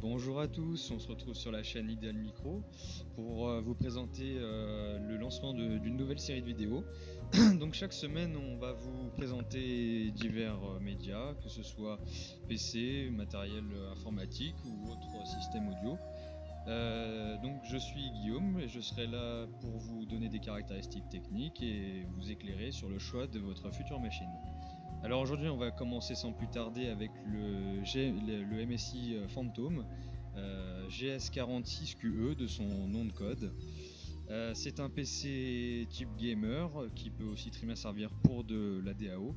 Bonjour à tous, on se retrouve sur la chaîne Ideal Micro pour vous présenter le lancement d'une nouvelle série de vidéos. Donc chaque semaine on va vous présenter divers médias, que ce soit PC, matériel informatique ou autre système audio. Donc je suis Guillaume et je serai là pour vous donner des caractéristiques techniques et vous éclairer sur le choix de votre future machine. Alors aujourd'hui on va commencer sans plus tarder avec le MSI Phantom GS46QE de son nom de code. C'est un PC type gamer qui peut aussi très bien servir pour de la DAO.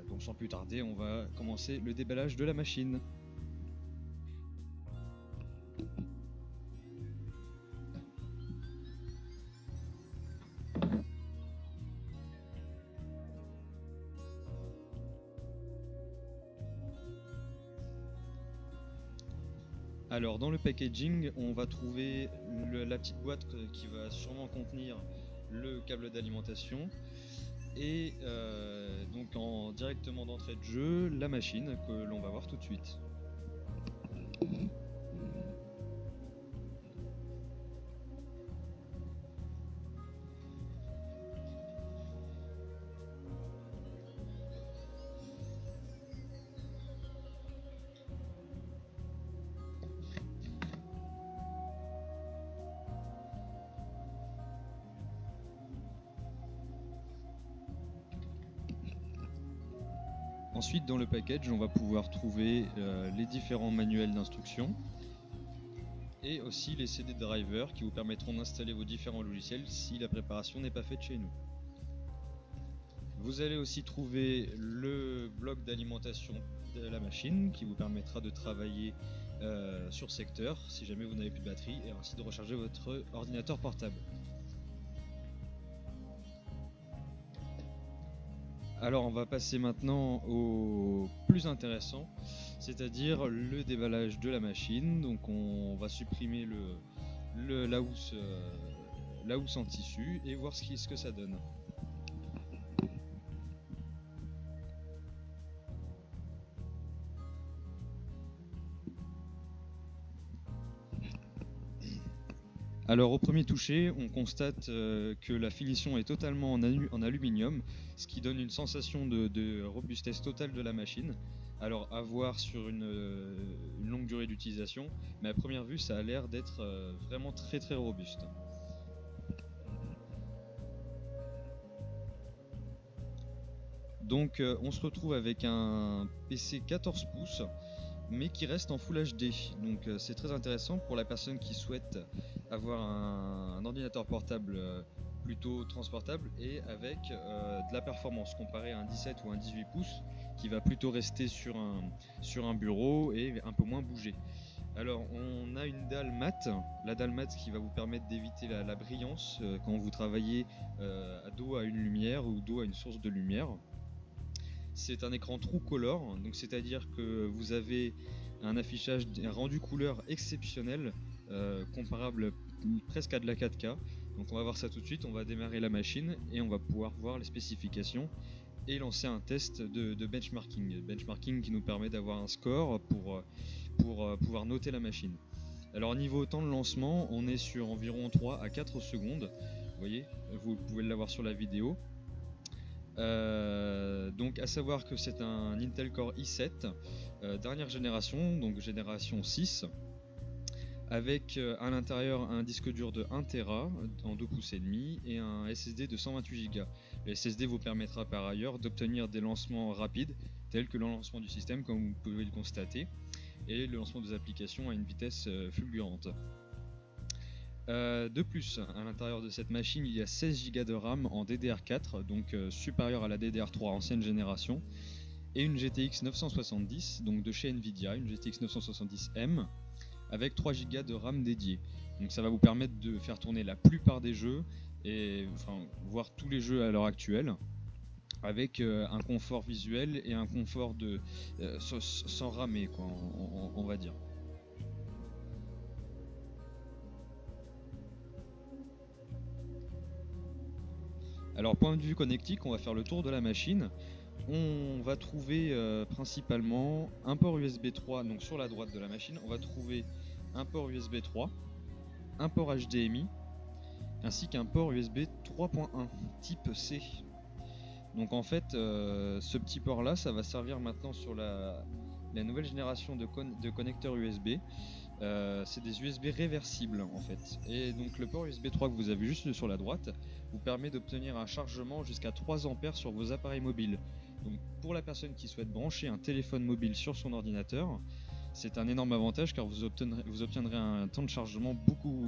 Donc sans plus tarder on va commencer le déballage de la machine. Alors dans le packaging, on va trouver la petite boîte qui va sûrement contenir le câble d'alimentation et donc directement d'entrée de jeu, la machine que l'on va voir tout de suite. Ensuite, dans le package, on va pouvoir trouver les différents manuels d'instruction et aussi les CD drivers qui vous permettront d'installer vos différents logiciels si la préparation n'est pas faite chez nous. Vous allez aussi trouver le bloc d'alimentation de la machine qui vous permettra de travailler sur secteur si jamais vous n'avez plus de batterie et ainsi de recharger votre ordinateur portable. Alors on va passer maintenant au plus intéressant, c'est-à-dire le déballage de la machine. Donc on va supprimer la housse en tissu et voir ce que ça donne. Alors au premier toucher, on constate que la finition est totalement en aluminium, ce qui donne une sensation de robustesse totale de la machine. Alors à voir sur une longue durée d'utilisation, mais à première vue ça a l'air d'être vraiment très très robuste. Donc on se retrouve avec un PC 14 pouces mais qui reste en Full HD. Donc c'est très intéressant pour la personne qui souhaite avoir un ordinateur portable plutôt transportable et avec de la performance comparé à un 17 ou un 18 pouces qui va plutôt rester sur un bureau et un peu moins bouger. Alors on a une dalle mat, la dalle mat qui va vous permettre d'éviter la brillance quand vous travaillez dos à une lumière ou dos à une source de lumière. C'est un écran True Color, donc c'est-à-dire que vous avez un affichage, un rendu couleur exceptionnel, comparable presque à de la 4K. Donc on va voir ça tout de suite, on va démarrer la machine et on va pouvoir voir les spécifications et lancer un test de benchmarking. Benchmarking qui nous permet d'avoir un score pour pouvoir noter la machine. Alors niveau temps de lancement, on est sur environ 3 à 4 secondes. Vous voyez, vous pouvez l'avoir sur la vidéo. Donc à savoir que c'est un Intel Core i7 dernière génération, donc génération 6, avec à l'intérieur un disque dur de 1 Tera en 2 pouces et demi et un SSD de 128 Go. Le SSD vous permettra par ailleurs d'obtenir des lancements rapides tels que le lancement du système comme vous pouvez le constater et le lancement des applications à une vitesse fulgurante. De plus, à l'intérieur de cette machine, il y a 16 Go de RAM en DDR4, donc supérieur à la DDR3 ancienne génération, et une GTX 970, donc de chez Nvidia, une GTX 970M, avec 3 Go de RAM dédiée. Donc ça va vous permettre de faire tourner la plupart des jeux, et voire tous les jeux à l'heure actuelle, avec un confort visuel et un confort sans ramer, quoi, on va dire. Alors point de vue connectique, on va faire le tour de la machine. On va trouver principalement un port USB 3, donc sur la droite de la machine, on va trouver un port USB 3, un port HDMI, ainsi qu'un port USB 3.1 type C. Donc en fait, ce petit port là, ça va servir maintenant sur la nouvelle génération de connecteurs USB. C'est des USB réversibles en fait. Et donc le port USB 3 que vous avez juste sur la droite vous permet d'obtenir un chargement jusqu'à 3 ampères sur vos appareils mobiles. Donc pour la personne qui souhaite brancher un téléphone mobile sur son ordinateur, c'est un énorme avantage car vous obtiendrez un temps de chargement beaucoup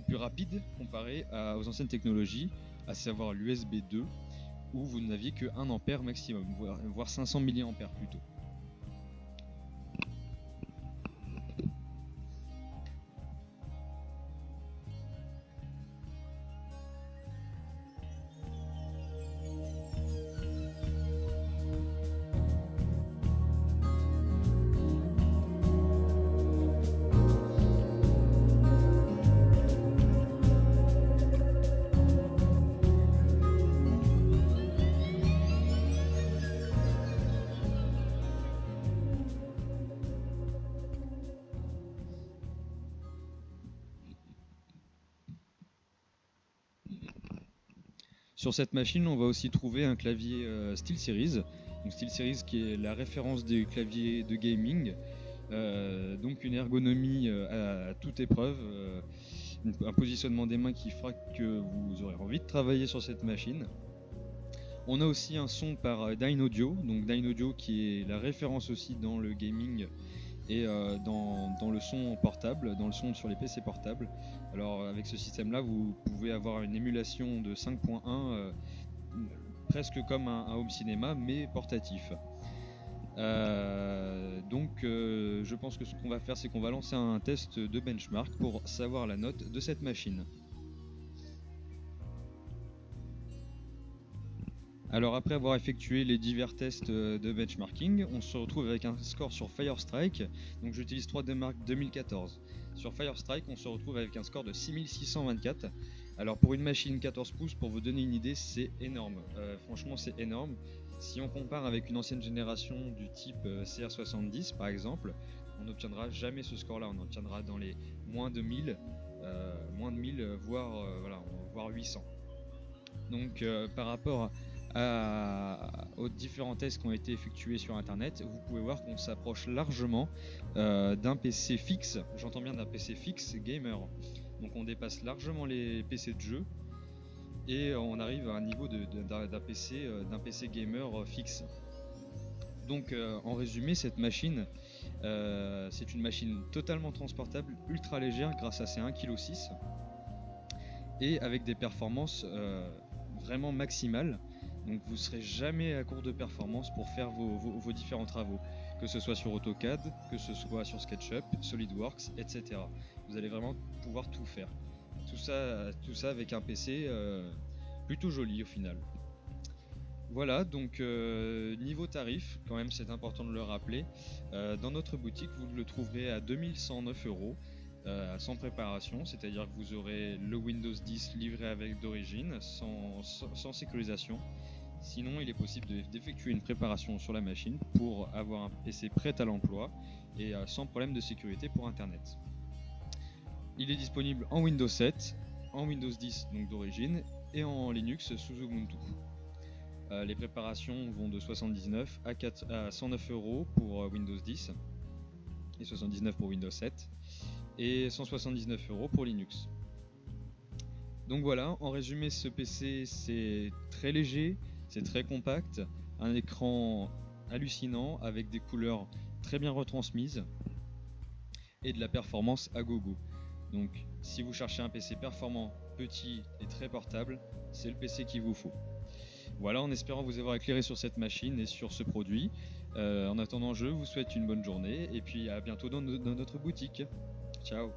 plus rapide comparé aux anciennes technologies, à savoir l'USB 2 où vous n'aviez que 1 ampère maximum, voire 500 mAh plutôt. Sur cette machine, on va aussi trouver un clavier SteelSeries. Donc SteelSeries qui est la référence des claviers de gaming. Donc une ergonomie à toute épreuve, un positionnement des mains qui fera que vous aurez envie de travailler sur cette machine. On a aussi un son par Dynaudio, donc Dynaudio qui est la référence aussi dans le gaming et dans le son portable, dans le son sur les PC portables. Alors avec ce système là vous pouvez avoir une émulation de 5.1 presque comme un home cinéma mais portatif. Donc je pense que ce qu'on va faire c'est qu'on va lancer un test de benchmark pour savoir la note de cette machine. Alors après avoir effectué les divers tests de benchmarking, on se retrouve avec un score sur Firestrike, donc j'utilise 3D Mark 2014. Sur Firestrike, on se retrouve avec un score de 6624. Alors pour une machine 14 pouces, pour vous donner une idée, c'est énorme. Franchement c'est énorme. Si on compare avec une ancienne génération du type CR70 par exemple, on n'obtiendra jamais ce score-là, on obtiendra dans les moins de 1000, voire 800. Donc par rapport aux différents tests qui ont été effectués sur internet, vous pouvez voir qu'on s'approche largement d'un PC fixe, j'entends bien d'un PC fixe gamer. Donc on dépasse largement les PC de jeu et on arrive à un niveau d'un PC gamer fixe. Donc en résumé, cette machine, c'est une machine totalement transportable, ultra légère grâce à ses 1,6 kg et avec des performances vraiment maximales. Donc vous ne serez jamais à court de performance pour faire vos différents travaux, que ce soit sur AutoCAD, que ce soit sur SketchUp, SolidWorks, etc. Vous allez vraiment pouvoir tout faire. Tout ça avec un PC plutôt joli au final. Voilà, donc niveau tarif, quand même c'est important de le rappeler, dans notre boutique vous le trouverez à 2109 €. Sans préparation, c'est-à-dire que vous aurez le Windows 10 livré avec d'origine, sans sécurisation. Sinon, il est possible d'effectuer une préparation sur la machine pour avoir un PC prêt à l'emploi et sans problème de sécurité pour Internet. Il est disponible en Windows 7, en Windows 10 donc d'origine et en Linux sous Ubuntu. Les préparations vont de 79 à 109 € pour Windows 10 et 79 pour Windows 7 et 179 € pour Linux. Donc voilà, en résumé, ce PC c'est très léger, c'est très compact, un écran hallucinant avec des couleurs très bien retransmises et de la performance à gogo. Donc si vous cherchez un PC performant, petit et très portable, c'est le PC qu'il vous faut. Voilà, en espérant vous avoir éclairé sur cette machine et sur ce produit. En attendant, je vous souhaite une bonne journée et puis à bientôt dans notre boutique. Ciao.